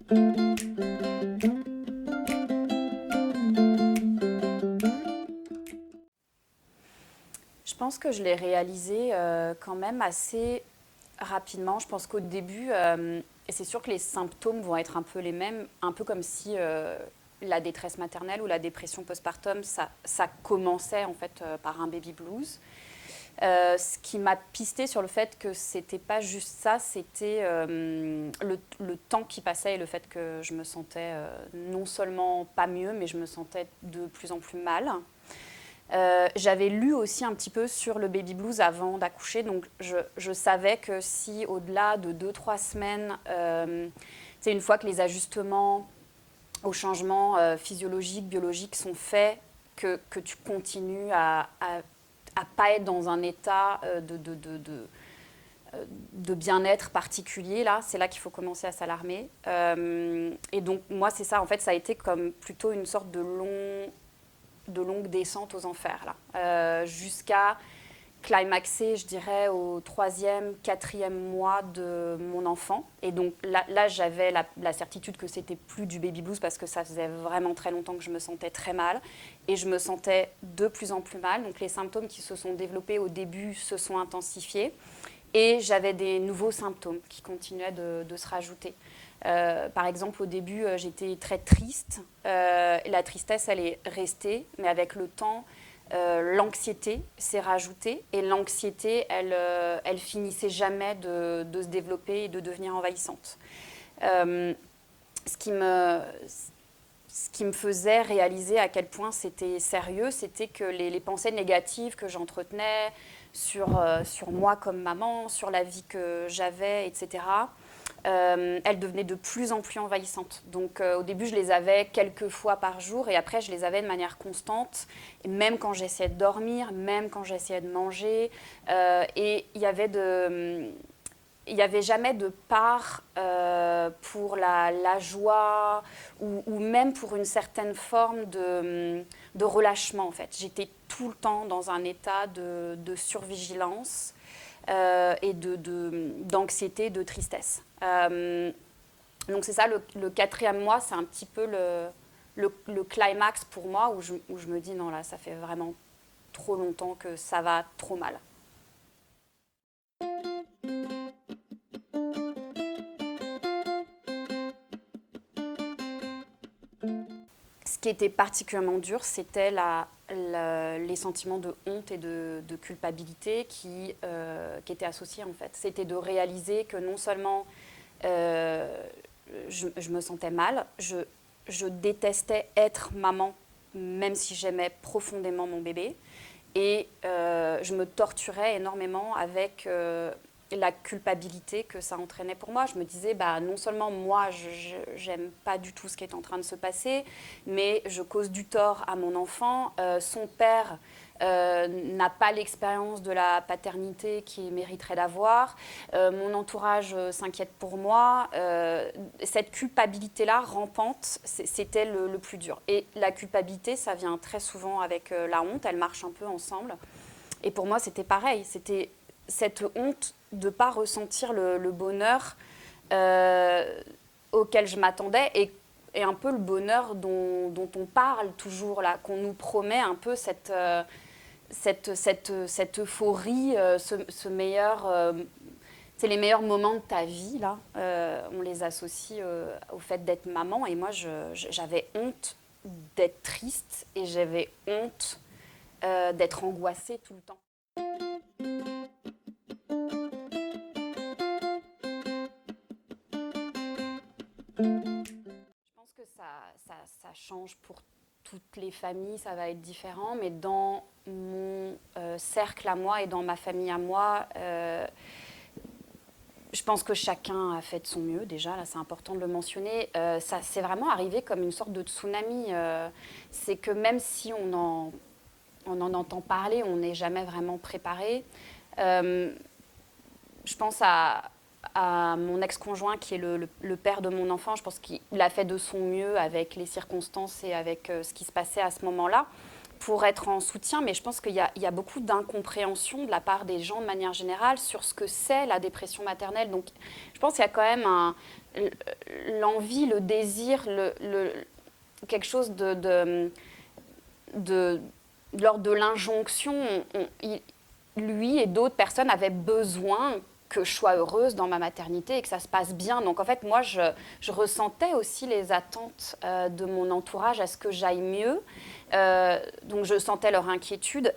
Je pense que je l'ai réalisé quand même assez rapidement. Je pense qu'au début, et c'est sûr que les symptômes vont être un peu les mêmes, un peu comme si la détresse maternelle ou la dépression postpartum, ça commençait en fait par un baby blues. Ce qui m'a pisté sur le fait que c'était pas juste ça, c'était le temps qui passait et le fait que je me sentais non seulement pas mieux, mais je me sentais de plus en plus mal. J'avais lu aussi un petit peu sur le baby blues avant d'accoucher, donc je savais que si au-delà de 2-3 semaines, une fois que les ajustements aux changements physiologiques, biologiques sont faits, que tu continues à pas être dans un état de bien-être particulier, là, c'est là qu'il faut commencer à s'alarmer. Et donc, moi, c'est ça, en fait, ça a été comme plutôt une sorte de longue descente aux enfers, là, jusqu'à climaxer, je dirais, au 3e, 4e mois de mon enfant. Et donc là j'avais la certitude que c'était plus du baby blues parce que ça faisait vraiment très longtemps que je me sentais très mal. Et je me sentais de plus en plus mal. Donc les symptômes qui se sont développés au début se sont intensifiés. Et j'avais des nouveaux symptômes qui continuaient de se rajouter. Par exemple, au début, j'étais très triste. La tristesse, elle est restée, mais avec le temps, l'anxiété s'est rajoutée. Et l'anxiété, elle finissait jamais de se développer et de devenir envahissante. Ce qui me faisait réaliser à quel point c'était sérieux, c'était que les pensées négatives que j'entretenais sur moi comme maman, sur la vie que j'avais, etc., elles devenaient de plus en plus envahissantes. Donc au début, je les avais quelques fois par jour et après, je les avais de manière constante. Et même quand j'essayais de dormir, même quand j'essayais de manger. Et il y avait jamais de part pour la joie ou même pour une certaine forme de relâchement, en fait. J'étais tout le temps dans un état de survigilance et d'anxiété, de tristesse. Donc c'est ça, le 4e mois, c'est un petit peu le climax pour moi où je me dis non, là, ça fait vraiment trop longtemps que ça va trop mal. Ce qui était particulièrement dur, c'était les sentiments de honte et de culpabilité qui étaient associés en fait. C'était de réaliser que non seulement je me sentais mal, je détestais être maman, même si j'aimais profondément mon bébé. Et je me torturais énormément avec la culpabilité que ça entraînait pour moi. Je me disais, bah, non seulement moi, j'aime pas du tout ce qui est en train de se passer, mais je cause du tort à mon enfant. Son père n'a pas l'expérience de la paternité qu'il mériterait d'avoir. Mon entourage s'inquiète pour moi. Cette culpabilité-là, rampante, c'était le plus dur. Et la culpabilité, ça vient très souvent avec la honte. Elle marche un peu ensemble. Et pour moi, c'était pareil. C'était cette honte de ne pas ressentir le bonheur auquel je m'attendais et un peu le bonheur dont on parle toujours, là, qu'on nous promet un peu cette euphorie, ce meilleur... c'est les meilleurs moments de ta vie, là. On les associe au fait d'être maman. Et moi, j'avais honte d'être triste et j'avais honte d'être angoissée tout le temps. Je pense que ça change pour toutes les familles, ça va être différent, mais dans mon cercle à moi et dans ma famille à moi, je pense que chacun a fait de son mieux déjà, là c'est important de le mentionner. Ça c'est vraiment arrivé comme une sorte de tsunami. C'est que même si on en entend parler, on n'est jamais vraiment préparé. Je pense à mon ex-conjoint qui est le père de mon enfant. Je pense qu'il a fait de son mieux avec les circonstances et avec ce qui se passait à ce moment-là pour être en soutien, mais je pense qu'il y a beaucoup d'incompréhension de la part des gens de manière générale sur ce que c'est la dépression maternelle. Donc je pense qu'il y a quand même l'envie, le désir, quelque chose lors de l'injonction, lui et d'autres personnes avaient besoin que je sois heureuse dans ma maternité et que ça se passe bien. Donc en fait, moi, je ressentais aussi les attentes de mon entourage à ce que j'aille mieux. Donc je sentais leur inquiétude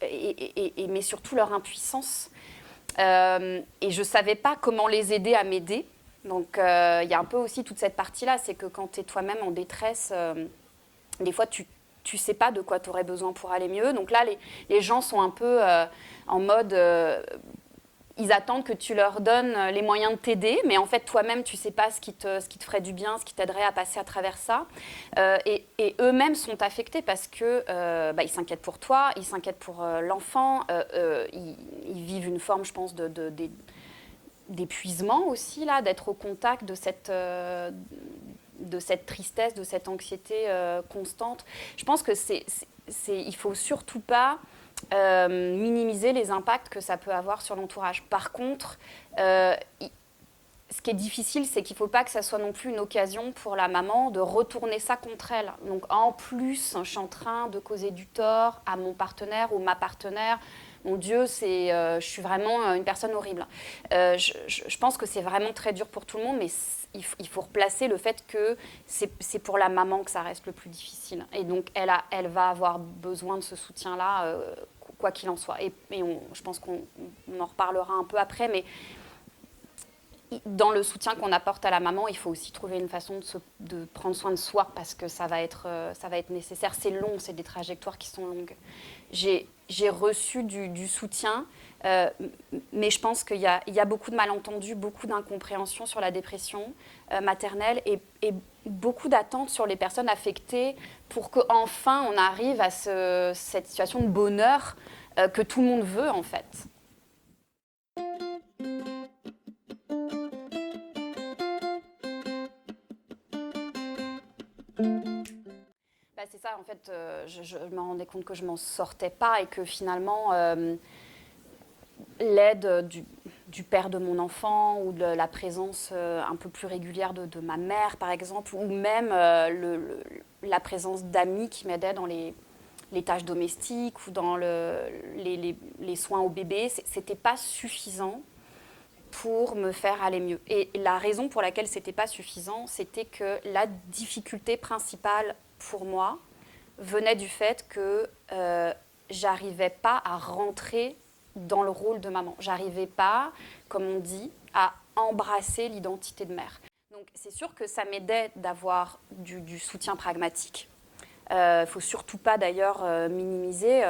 mais surtout leur impuissance. Et je ne savais pas comment les aider à m'aider. Donc il y a un peu aussi toute cette partie-là, c'est que quand tu es toi-même en détresse, des fois tu ne sais pas de quoi tu aurais besoin pour aller mieux. Donc là, les gens sont un peu en mode... ils attendent que tu leur donnes les moyens de t'aider, mais en fait, toi-même, tu ne sais pas ce qui te ferait du bien, ce qui t'aiderait à passer à travers ça. Et eux-mêmes sont affectés parce que ils s'inquiètent pour toi, ils s'inquiètent pour l'enfant, ils vivent une forme, je pense, d'épuisement aussi, là, d'être au contact de cette tristesse, de cette anxiété constante. Je pense que il faut surtout pas minimiser les impacts que ça peut avoir sur l'entourage. Par contre, ce qui est difficile, c'est qu'il ne faut pas que ça soit non plus une occasion pour la maman de retourner ça contre elle. Donc en plus, je suis en train de causer du tort à mon partenaire ou ma partenaire. Mon Dieu, je suis vraiment une personne horrible. Je pense que c'est vraiment très dur pour tout le monde, mais il faut replacer le fait que c'est pour la maman que ça reste le plus difficile. Et donc, elle va avoir besoin de ce soutien-là, quoi qu'il en soit. Et je pense qu'on en reparlera un peu après, mais dans le soutien qu'on apporte à la maman, il faut aussi trouver une façon de prendre soin de soi, parce que ça va être nécessaire. C'est long, c'est des trajectoires qui sont longues. J'ai reçu du soutien, mais je pense qu'il y a beaucoup de malentendus, beaucoup d'incompréhension sur la dépression maternelle et beaucoup d'attentes sur les personnes affectées pour qu'enfin on arrive à cette situation de bonheur que tout le monde veut en fait. C'est ça, en fait, je me rendais compte que je ne m'en sortais pas et que finalement, l'aide du père de mon enfant ou de la présence un peu plus régulière de ma mère, par exemple, ou même la présence d'amis qui m'aidaient dans les tâches domestiques ou dans les soins au bébé, ce n'était pas suffisant pour me faire aller mieux. Et la raison pour laquelle ce n'était pas suffisant, c'était que la difficulté principale pour moi venait du fait que j'arrivais pas à rentrer dans le rôle de maman. J'arrivais pas, comme on dit, à embrasser l'identité de mère. Donc c'est sûr que ça m'aidait d'avoir du soutien pragmatique. Faut surtout pas d'ailleurs minimiser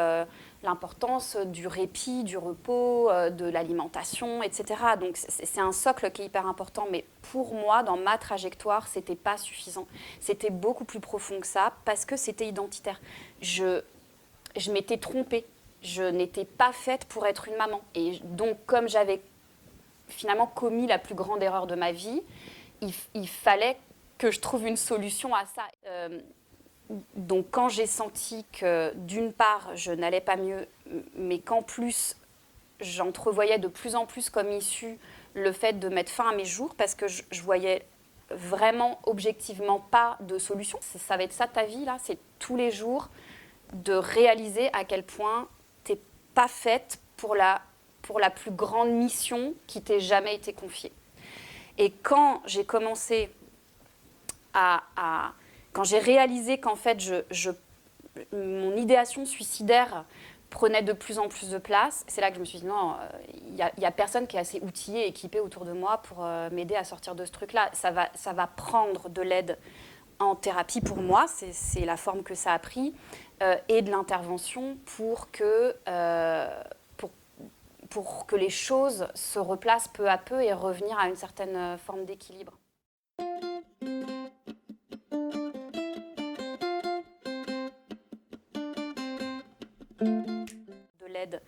l'importance du répit, du repos, de l'alimentation, etc. Donc c'est un socle qui est hyper important, mais pour moi, dans ma trajectoire, c'était pas suffisant. C'était beaucoup plus profond que ça, parce que c'était identitaire. Je m'étais trompée. Je n'étais pas faite pour être une maman. Et donc, comme j'avais finalement commis la plus grande erreur de ma vie, il fallait que je trouve une solution à ça. Donc quand j'ai senti que d'une part je n'allais pas mieux, mais qu'en plus j'entrevoyais de plus en plus comme issue le fait de mettre fin à mes jours, parce que je voyais vraiment objectivement pas de solution. Ça va être ça ta vie là, c'est tous les jours de réaliser à quel point t'es pas faite pour la plus grande mission qui t'ait jamais été confiée. Et quand j'ai commencé quand j'ai réalisé qu'en fait, mon idéation suicidaire prenait de plus en plus de place, c'est là que je me suis dit, non, il y a personne qui est assez outillé, équipé autour de moi pour m'aider à sortir de ce truc-là. Ça va prendre de l'aide en thérapie pour moi, c'est la forme que ça a pris, et de l'intervention pour que les choses se replacent peu à peu et revenir à une certaine forme d'équilibre. De l'aide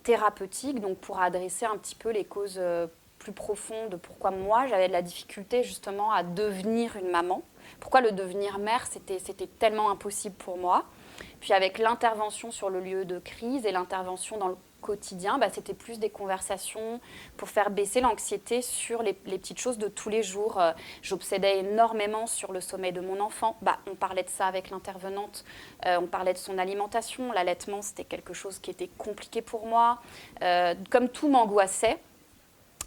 thérapeutique, donc pour adresser un petit peu les causes plus profondes de pourquoi moi j'avais de la difficulté justement à devenir une maman, pourquoi le devenir mère c'était tellement impossible pour moi. Puis avec l'intervention sur le lieu de crise et l'intervention quotidien, c'était plus des conversations pour faire baisser l'anxiété sur les petites choses de tous les jours. J'obsédais énormément sur le sommeil de mon enfant. On parlait de ça avec l'intervenante. On parlait de son alimentation. L'allaitement, c'était quelque chose qui était compliqué pour moi. Comme tout m'angoissait,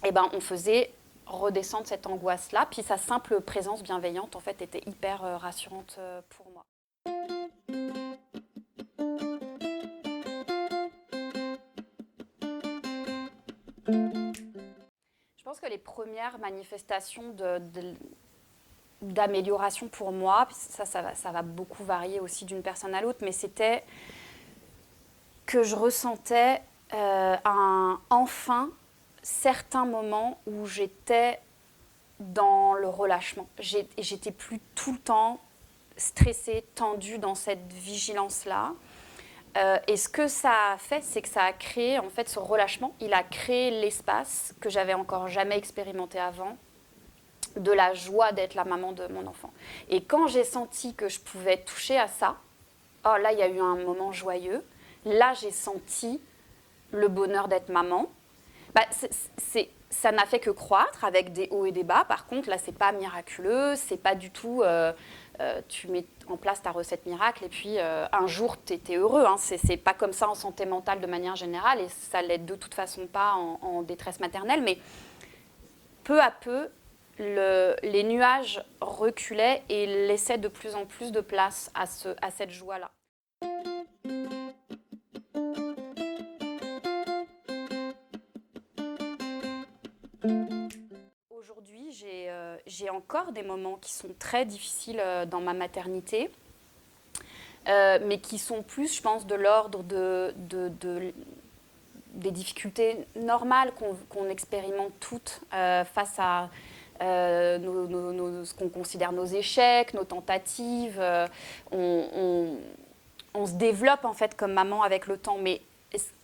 on faisait redescendre cette angoisse-là. Puis sa simple présence bienveillante, en fait, était hyper rassurante pour moi. Je pense que les premières manifestations d'amélioration pour moi, ça va beaucoup varier aussi d'une personne à l'autre, mais c'était que je ressentais enfin certains moments où j'étais dans le relâchement. J'étais plus tout le temps stressée, tendue dans cette vigilance-là. Et ce que ça a fait, c'est que ça a créé, en fait, ce relâchement, il a créé l'espace que j'avais encore jamais expérimenté avant, de la joie d'être la maman de mon enfant. Et quand j'ai senti que je pouvais toucher à ça, là, il y a eu un moment joyeux. Là, j'ai senti le bonheur d'être maman. Ça n'a fait que croître avec des hauts et des bas. Par contre, là, c'est pas miraculeux, c'est pas du tout... tu mets en place ta recette miracle et puis un jour, tu es heureux. Hein. C'est pas comme ça en santé mentale de manière générale et ça l'aide de toute façon pas en détresse maternelle. Mais peu à peu, les nuages reculaient et laissaient de plus en plus de place à cette joie-là. Aujourd'hui, j'ai encore des moments qui sont très difficiles dans ma maternité, mais qui sont plus, je pense, de l'ordre des difficultés normales qu'on expérimente toutes face à ce qu'on considère nos échecs, nos tentatives. On se développe en fait comme maman avec le temps, mais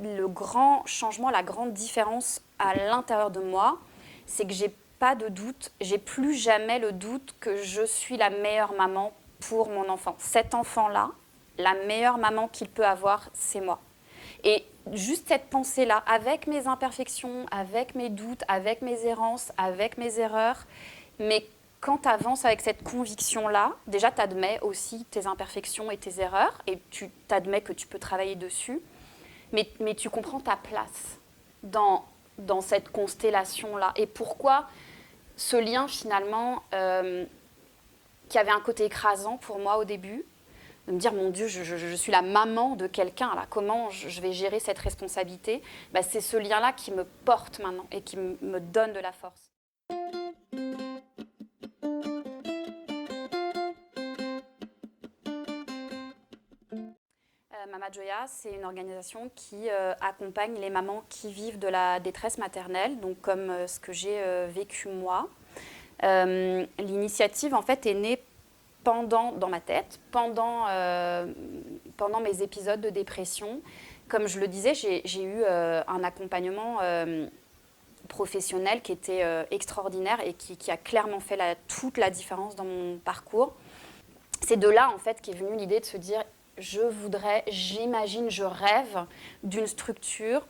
le grand changement, la grande différence à l'intérieur de moi, c'est que j'ai pas de doute, j'ai plus jamais le doute que je suis la meilleure maman pour mon enfant. Cet enfant-là, la meilleure maman qu'il peut avoir, c'est moi. Et juste cette pensée-là, avec mes imperfections, avec mes doutes, avec mes errances, avec mes erreurs, mais quand tu avances avec cette conviction-là, déjà tu admets aussi tes imperfections et tes erreurs, et tu t'admets que tu peux travailler dessus, mais tu comprends ta place dans cette constellation-là. Et pourquoi ce lien, finalement, qui avait un côté écrasant pour moi au début, de me dire, mon Dieu, je suis la maman de quelqu'un, là, comment je vais gérer cette responsabilité, c'est ce lien-là qui me porte maintenant et qui me donne de la force. Mama Joya, c'est une organisation qui accompagne les mamans qui vivent de la détresse maternelle, donc comme ce que j'ai vécu moi. L'initiative, en fait, est née dans ma tête, pendant mes épisodes de dépression. Comme je le disais, j'ai eu un accompagnement professionnel qui était extraordinaire et qui a clairement fait toute la différence dans mon parcours. C'est de là, en fait, qu'est venue l'idée de se dire j'imagine, je rêve d'une structure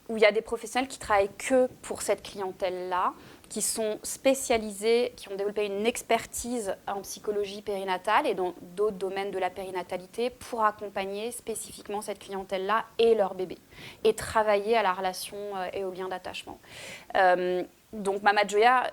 où il y a des professionnels qui travaillent que pour cette clientèle-là, qui sont spécialisés, qui ont développé une expertise en psychologie périnatale et dans d'autres domaines de la périnatalité pour accompagner spécifiquement cette clientèle-là et leur bébé et travailler à la relation et au lien d'attachement. Donc Mama Joya,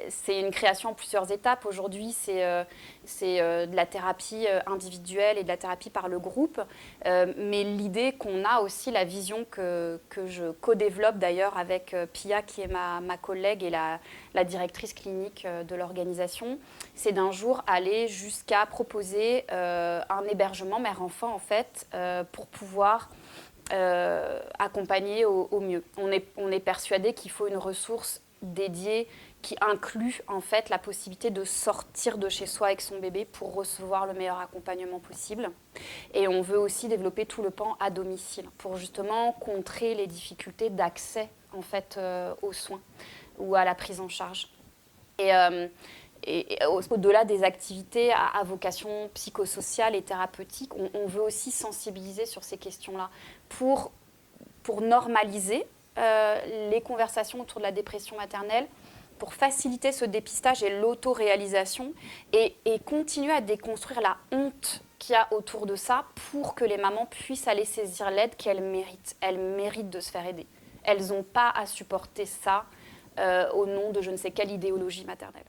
c'est une création en plusieurs étapes. Aujourd'hui, c'est de la thérapie individuelle et de la thérapie par le groupe. Mais l'idée qu'on a aussi, la vision que je co-développe d'ailleurs avec Pia, qui est ma collègue et la directrice clinique de l'organisation, c'est d'un jour aller jusqu'à proposer un hébergement mère-enfant, en fait, pour pouvoir accompagner au mieux. On est persuadé qu'il faut une ressource dédiée qui inclut en fait la possibilité de sortir de chez soi avec son bébé pour recevoir le meilleur accompagnement possible. Et on veut aussi développer tout le pan à domicile pour justement contrer les difficultés d'accès en fait aux soins ou à la prise en charge. Et au-delà des activités à vocation psychosociale et thérapeutique, on veut aussi sensibiliser sur ces questions-là pour pour normaliser les conversations autour de la dépression maternelle, pour faciliter ce dépistage et l'autoréalisation et continuer à déconstruire la honte qu'il y a autour de ça pour que les mamans puissent aller saisir l'aide qu'elles méritent. Elles méritent de se faire aider. Elles n'ont pas à supporter ça au nom de je ne sais quelle idéologie maternelle.